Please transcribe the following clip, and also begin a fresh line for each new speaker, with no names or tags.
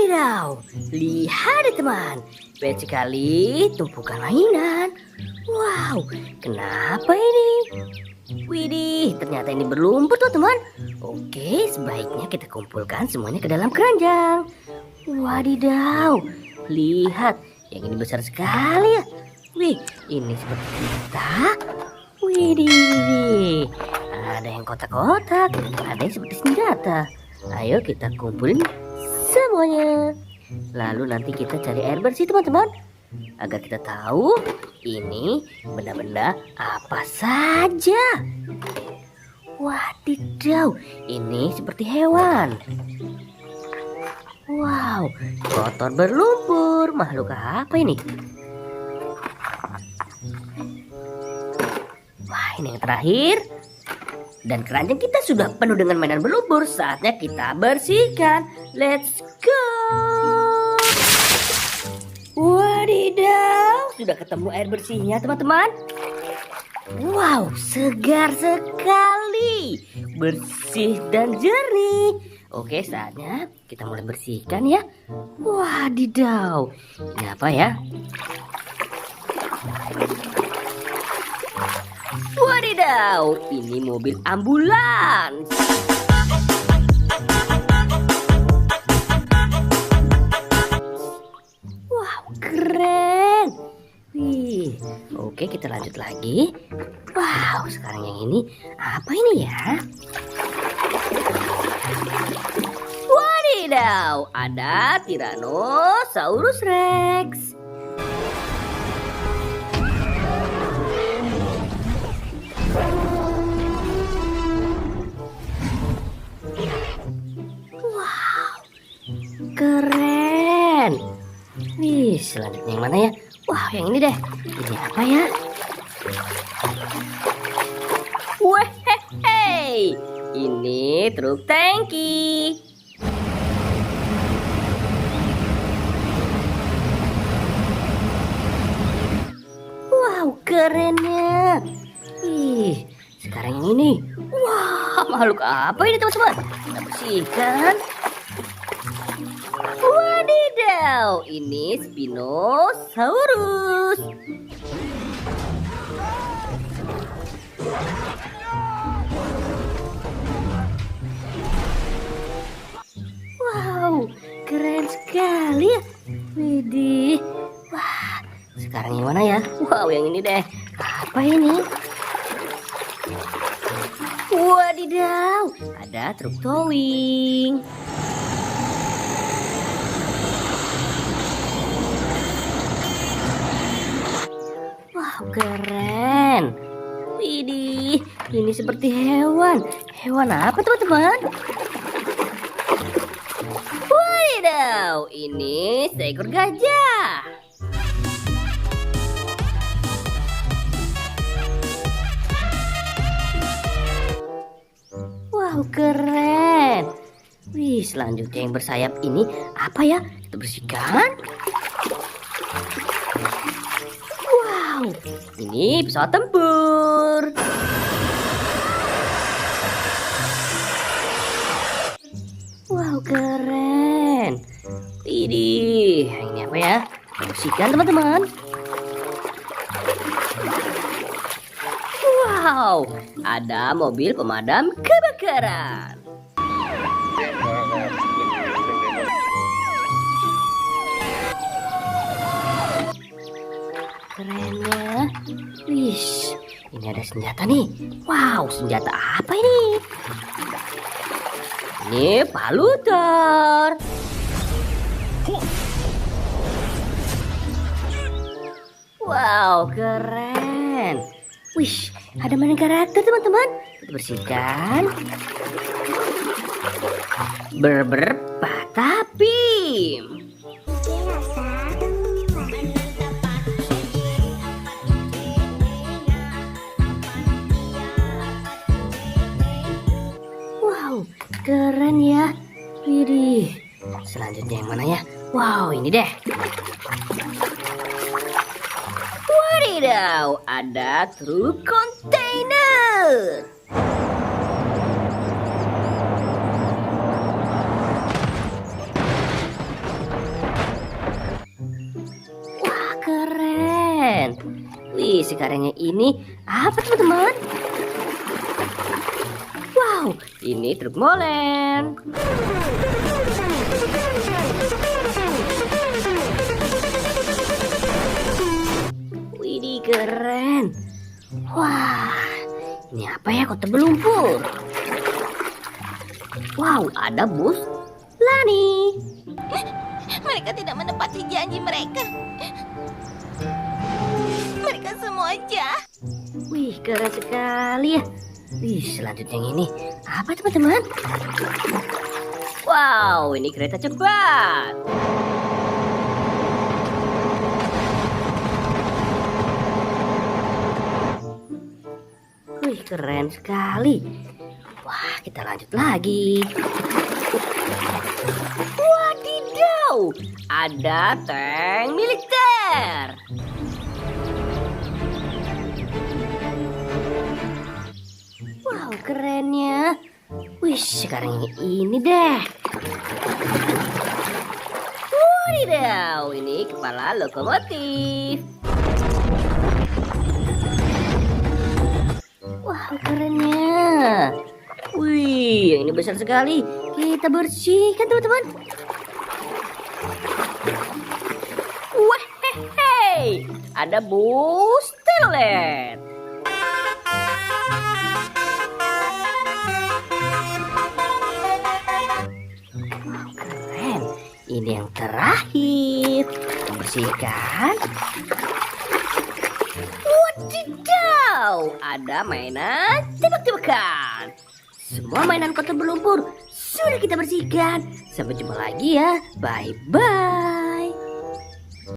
Wadidaw, lihat deh teman, banyak sekali tumpukan mainan. Wow, kenapa ini? Widih, ternyata ini berlumpur tuh teman. Oke, sebaiknya kita kumpulkan semuanya ke dalam keranjang. Wadidaw, lihat, yang ini besar sekali ya. Wih, ini seperti kita. Widih, ada yang kotak-kotak, ada yang seperti senjata. Ayo kita kumpulin semuanya. Lalu nanti kita cari air bersih teman-teman, agar kita tahu ini benda-benda apa saja. Wadidaw, ini seperti hewan. Wow, kotor berlumpur. Makhluk apa ini? Wah, ini yang terakhir. Dan keranjang kita sudah penuh dengan mainan berlumpur. Saatnya kita bersihkan. Let's go. Wadidaw, sudah ketemu air bersihnya teman-teman. Wow, segar sekali. Bersih dan jernih. Oke, saatnya kita mulai bersihkan ya. Wadidaw, ini apa ya? Wadidaw, ini mobil ambulans. Wow, keren. Wih, oke kita lanjut lagi. Wow, sekarang yang ini apa ini ya? Wadidaw, ada Tyrannosaurus Rex. Keren. Wih, selanjutnya yang mana ya? Wah, yang ini deh. Ini apa ya? Wehehe, ini truk tangki. Wow, kerennya. Ih, sekarang yang ini. Wah, makhluk apa ini teman-teman? Kita bersihkan. Wadidaw, ini Spinosaurus. Wow, keren sekali ya. Widih. Wah, sekarang yang mana ya? Wow, yang ini deh. Apa ini? Wadidaw, ada truk towing. Wow, keren. Widih, ini seperti hewan. Hewan apa teman-teman? Wadidaw, ini seekor gajah. Wow, keren. Wih, selanjutnya yang bersayap ini apa ya? Kita bersihkan. Wow, ini pesawat tempur. Wow, keren. Widih, ini apa ya? Bersihkan teman-teman. Wow, ada mobil pemadam kebakaran. Keren ya. Wih, ini ada senjata nih. Wow, senjata apa ini? Ini palutor. Wow, keren. Wih, ada mainan karakter teman-teman. Kita bersihkan. Berber patapim. Wow, keren ya. Widih. Selanjutnya yang mana ya? Wow, ini deh. Wadidaw, ada truk kontainer. sekarang yang ini apa teman-teman? Wow, ini truk molen. Widih, keren. Wah, ini apa ya, kota berlumpur? Wow, ada bus Lani.
Mereka tidak menepati janji mereka. Mereka semua jahat.
Wih, keren sekali ya. Wih, selanjutnya yang ini apa teman-teman? Wow, ini kereta cepat. Wih, keren sekali. Wah, kita lanjut lagi. Wadidaw, ada tank militer. Wow, kerennya. Wih, sekarang yang ini deh. Wadidaw, ini kepala lokomotif. Wah, kerennya. Wih, yang ini besar sekali. Kita bersihkan teman-teman. Wah, hehe, ada bus telolet. Wah, keren. Ini yang terakhir. Bersihkan. Wadidaw, ada mainan tebak-tebakan. Semua mainan kota berlumpur sudah kita bersihkan. Sampai jumpa lagi ya. Bye-bye.